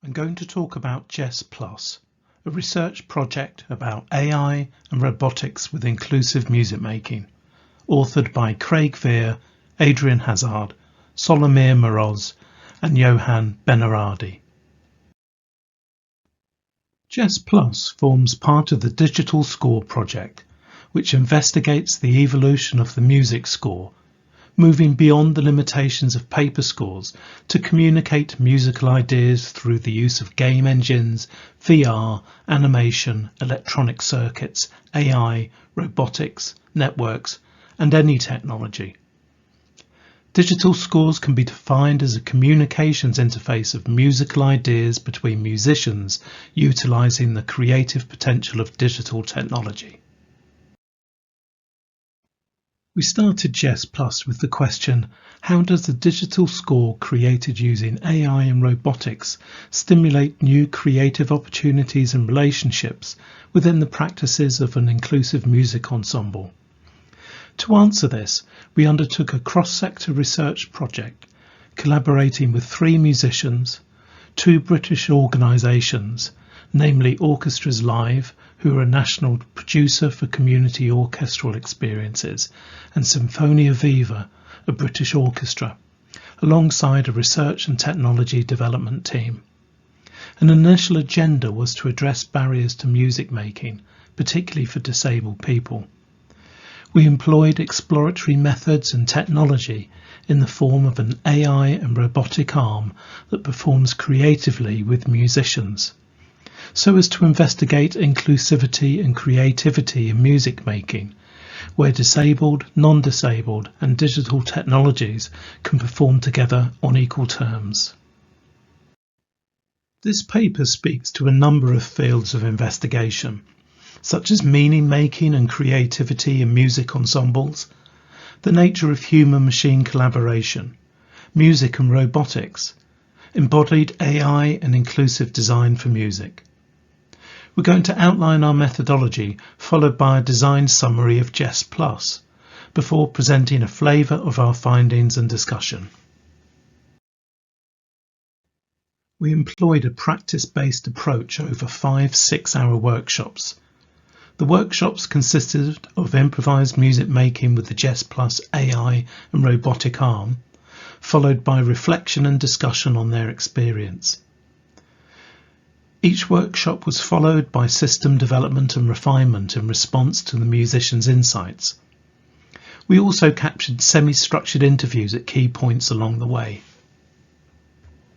I'm going to talk about Jess Plus, a research project about AI and robotics with inclusive music making, authored by Vear, Adrian Hazzard, Solomiya Moroz and Johann Benerradi. Jess Plus forms part of the Digital Score project, which investigates the evolution of the music score, moving beyond the limitations of paper scores to communicate musical ideas through the use of game engines, VR, animation, electronic circuits, AI, robotics, networks, and any technology. Digital scores can be defined as a communications interface of musical ideas between musicians utilizing the creative potential of digital technology. We started Jess Plus with the question, how does the digital score created using AI and robotics stimulate new creative opportunities and relationships within the practices of an inclusive music ensemble? To answer this, we undertook a cross-sector research project, collaborating with 3 musicians, 2 British organisations, namely Orchestras Live, who are a national producer for community orchestral experiences, and Sinfonia Viva, a British orchestra, alongside a research and technology development team. An initial agenda was to address barriers to music making, particularly for disabled people. We employed exploratory methods and technology in the form of an AI and robotic arm that performs creatively with musicians, so as to investigate inclusivity and creativity in music making, where disabled, non-disabled and digital technologies can perform together on equal terms. This paper speaks to a number of fields of investigation, such as meaning making and creativity in music ensembles, the nature of human-machine collaboration, music and robotics, embodied AI and inclusive design for music. We're going to outline our methodology, followed by a design summary of Jess Plus, before presenting a flavour of our findings and discussion. We employed a practice-based approach over 5 6-hour workshops. The workshops consisted of improvised music making with the Jess Plus AI and robotic arm, followed by reflection and discussion on their experience. Each workshop was followed by system development and refinement in response to the musicians' insights. We also captured semi-structured interviews at key points along the way.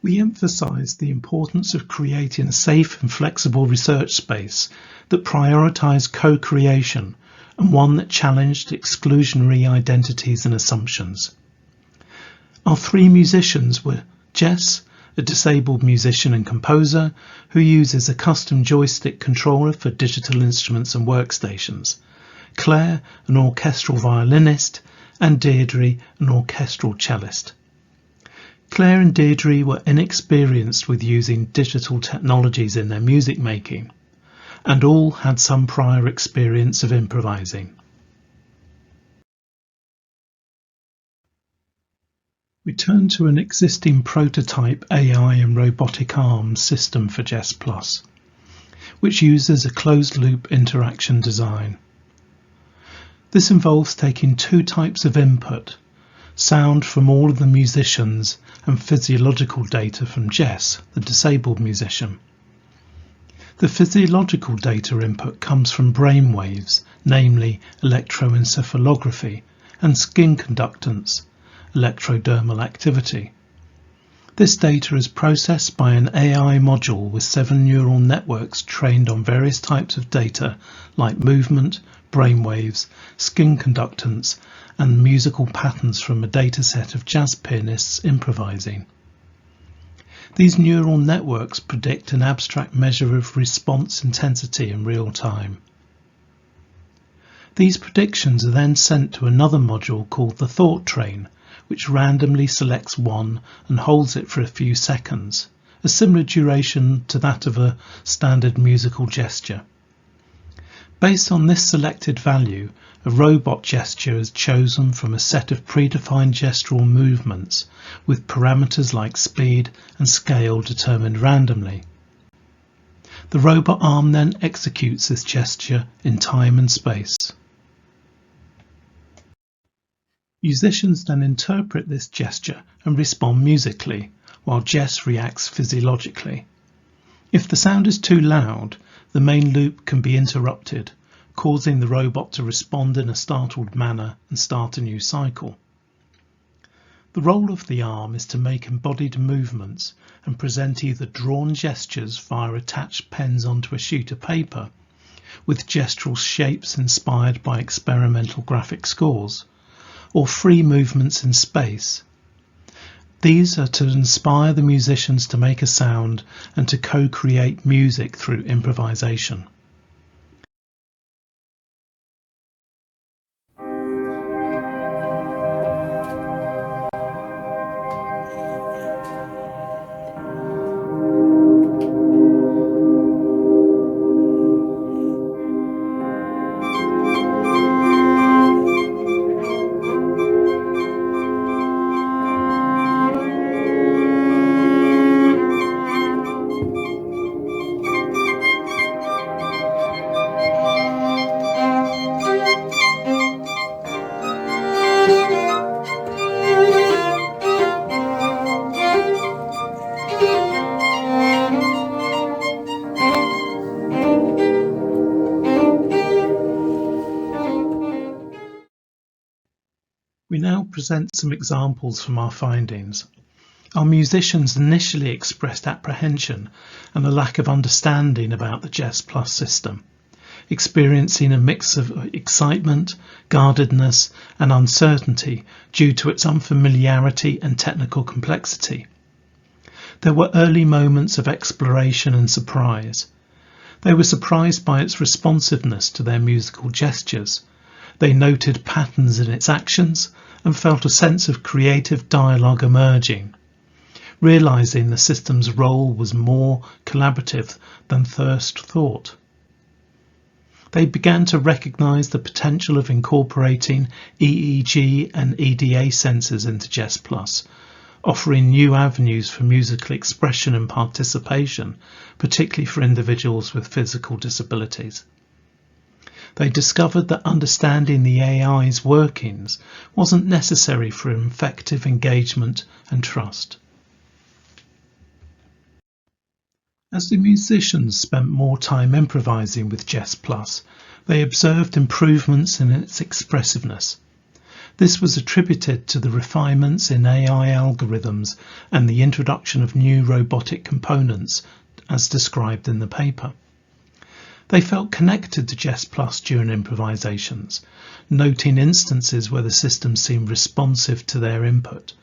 We emphasised the importance of creating a safe and flexible research space that prioritised co-creation and one that challenged exclusionary identities and assumptions. Our 3 musicians were Jess, a disabled musician and composer who uses a custom joystick controller for digital instruments and workstations, Claire, an orchestral violinist, and Deirdre, an orchestral cellist. Claire and Deirdre were inexperienced with using digital technologies in their music making, and all had some prior experience of improvising. We turned to an existing prototype AI and robotic arm system for Jess Plus, which uses a closed-loop interaction design. This involves taking 2 types of input, sound from all of the musicians and physiological data from Jess, the disabled musician. The physiological data input comes from brain waves, namely electroencephalography, and skin conductance, electrodermal activity. This data is processed by an AI module with 7 neural networks trained on various types of data like movement, brainwaves, skin conductance, and musical patterns from a dataset of jazz pianists improvising. These neural networks predict an abstract measure of response intensity in real time. These predictions are then sent to another module called the thought train, which randomly selects one and holds it for a few seconds, a similar duration to that of a standard musical gesture. Based on this selected value, a robot gesture is chosen from a set of predefined gestural movements with parameters like speed and scale determined randomly. The robot arm then executes this gesture in time and space. Musicians then interpret this gesture and respond musically, while Jess reacts physiologically. If the sound is too loud, the main loop can be interrupted, causing the robot to respond in a startled manner and start a new cycle. The role of the arm is to make embodied movements and present either drawn gestures via attached pens onto a sheet of paper, with gestural shapes inspired by experimental graphic scores, or free movements in space. These are to inspire the musicians to make a sound and to co-create music through improvisation. We now present some examples from our findings. Our musicians initially expressed apprehension and a lack of understanding about the Jess Plus system, experiencing a mix of excitement, guardedness and uncertainty due to its unfamiliarity and technical complexity. There were early moments of exploration and surprise. They were surprised by its responsiveness to their musical gestures. They noted patterns in its actions and felt a sense of creative dialogue emerging, realizing the system's role was more collaborative than first thought. They began to recognize the potential of incorporating EEG and EDA sensors into Jess Plus, offering new avenues for musical expression and participation, particularly for individuals with physical disabilities. They discovered that understanding the AI's workings wasn't necessary for effective engagement and trust. As the musicians spent more time improvising with Jess Plus, they observed improvements in its expressiveness. This was attributed to the refinements in AI algorithms and the introduction of new robotic components, as described in the paper. They felt connected to Jess Plus during improvisations, noting instances where the system seemed responsive to their input.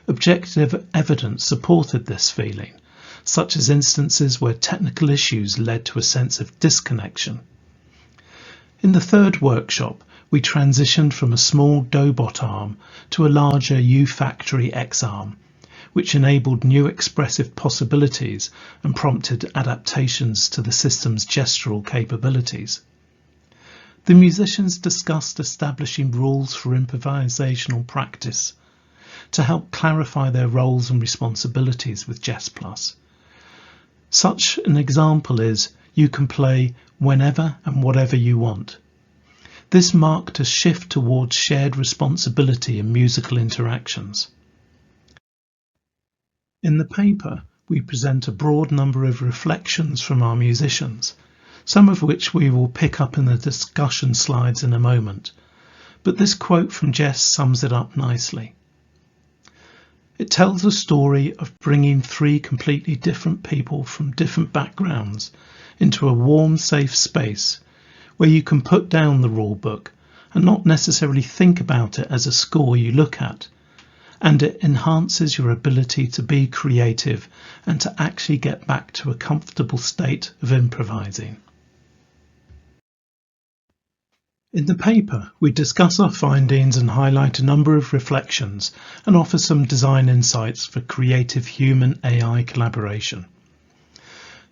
Objective evidence supported this feeling, such as instances where technical issues led to a sense of disconnection. In the third workshop, we transitioned from a small Dobot arm to a larger U-Factory X arm, which enabled new expressive possibilities and prompted adaptations to the system's gestural capabilities. The musicians discussed establishing rules for improvisational practice to help clarify their roles and responsibilities with Jess Plus. Such an example is, you can play whenever and whatever you want. This marked a shift towards shared responsibility in musical interactions. In the paper, we present a broad number of reflections from our musicians, some of which we will pick up in the discussion slides in a moment, but this quote from Jess sums it up nicely. It tells a story of bringing three completely different people from different backgrounds into a warm, safe space where you can put down the rule book and not necessarily think about it as a score you look at, and it enhances your ability to be creative and to actually get back to a comfortable state of improvising. In the paper, we discuss our findings and highlight a number of reflections and offer some design insights for creative human-AI collaboration.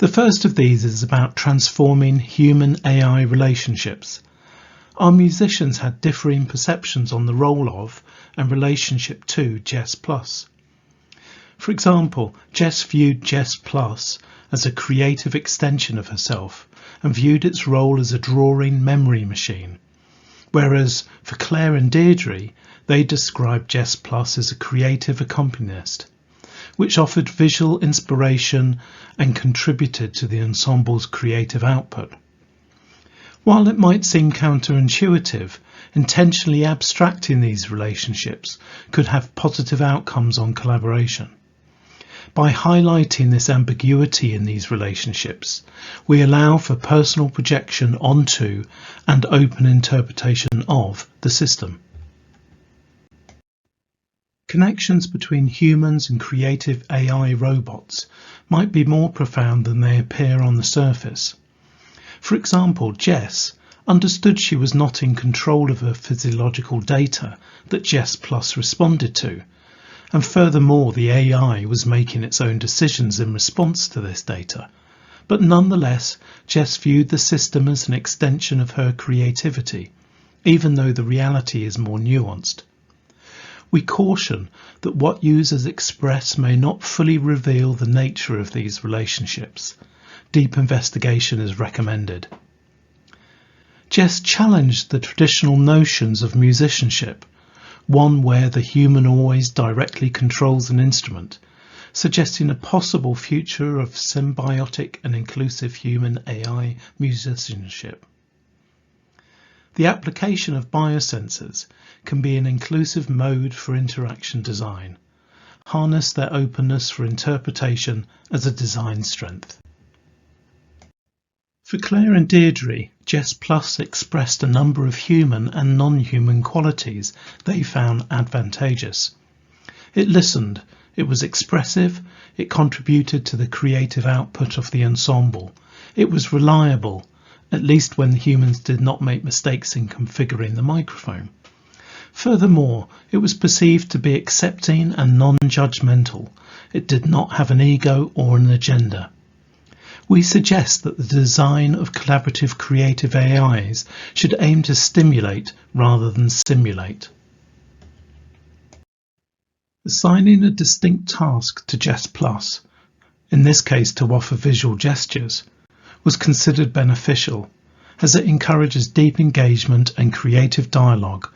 The first of these is about transforming human-AI relationships. Our musicians had differing perceptions on the role of and relationship to Jess Plus. For example, Jess viewed Jess Plus as a creative extension of herself and viewed its role as a drawing memory machine, whereas for Claire and Deirdre, they described Jess Plus as a creative accompanist, which offered visual inspiration and contributed to the ensemble's creative output. While it might seem counterintuitive, intentionally abstracting these relationships could have positive outcomes on collaboration. By highlighting this ambiguity in these relationships, we allow for personal projection onto and open interpretation of the system. Connections between humans and creative AI robots might be more profound than they appear on the surface. For example, Jess understood she was not in control of her physiological data that Jess Plus responded to, and furthermore the AI was making its own decisions in response to this data. But nonetheless, Jess viewed the system as an extension of her creativity, even though the reality is more nuanced. We caution that what users express may not fully reveal the nature of these relationships. Deep investigation is recommended. Jess challenged the traditional notions of musicianship, one where the human always directly controls an instrument, suggesting a possible future of symbiotic and inclusive human-AI musicianship. The application of biosensors can be an inclusive mode for interaction design. Harness their openness for interpretation as a design strength. For Claire and Deirdre, Jess Plus expressed a number of human and non-human qualities they found advantageous. It listened, it was expressive, it contributed to the creative output of the ensemble, it was reliable, at least when the humans did not make mistakes in configuring the microphone. Furthermore, it was perceived to be accepting and non-judgmental. It did not have an ego or an agenda. We suggest that the design of collaborative creative AIs should aim to stimulate rather than simulate. Assigning a distinct task to Jess Plus, in this case to offer visual gestures, was considered beneficial, as it encourages deep engagement and creative dialogue,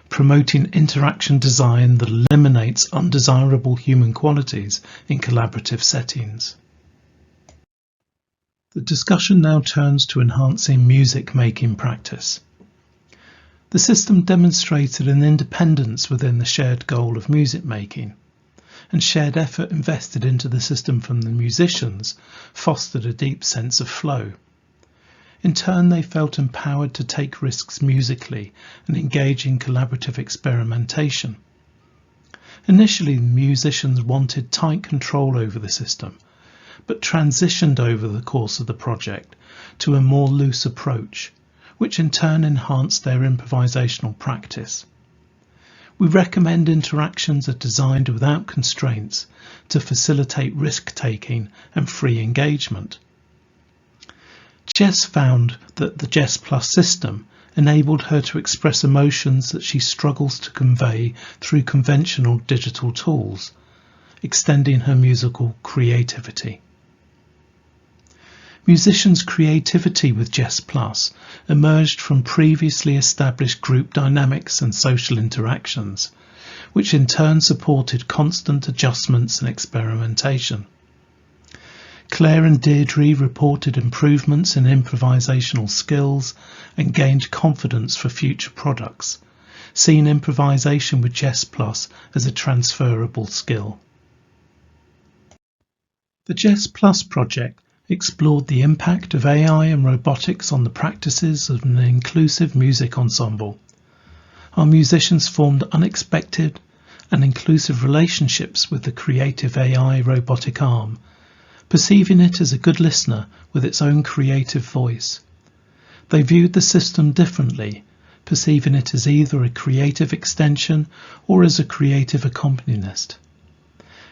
promoting interaction design that eliminates undesirable human qualities in collaborative settings. The discussion now turns to enhancing music making practice. The system demonstrated an independence within the shared goal of music making, and shared effort invested into the system from the musicians fostered a deep sense of flow. In turn, they felt empowered to take risks musically and engage in collaborative experimentation. Initially, the musicians wanted tight control over the system, but transitioned over the course of the project to a more loose approach, which in turn enhanced their improvisational practice. We recommend interactions are designed without constraints to facilitate risk-taking and free engagement. Jess found that the Jess Plus system enabled her to express emotions that she struggles to convey through conventional digital tools, extending her musical creativity. Musicians' creativity with Jess Plus emerged from previously established group dynamics and social interactions, which in turn supported constant adjustments and experimentation. Claire and Deirdre reported improvements in improvisational skills and gained confidence for future products, seeing improvisation with Jess Plus as a transferable skill. The Jess Plus project explored the impact of AI and robotics on the practices of an inclusive music ensemble. Our musicians formed unexpected and inclusive relationships with the creative AI robotic arm, perceiving it as a good listener with its own creative voice. They viewed the system differently, perceiving it as either a creative extension or as a creative accompanist.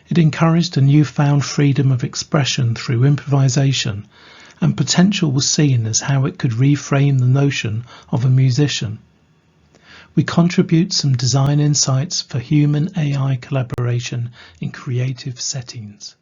It encouraged a newfound freedom of expression through improvisation, and potential was seen as how it could reframe the notion of a musician. We contribute some design insights for human-AI collaboration in creative settings.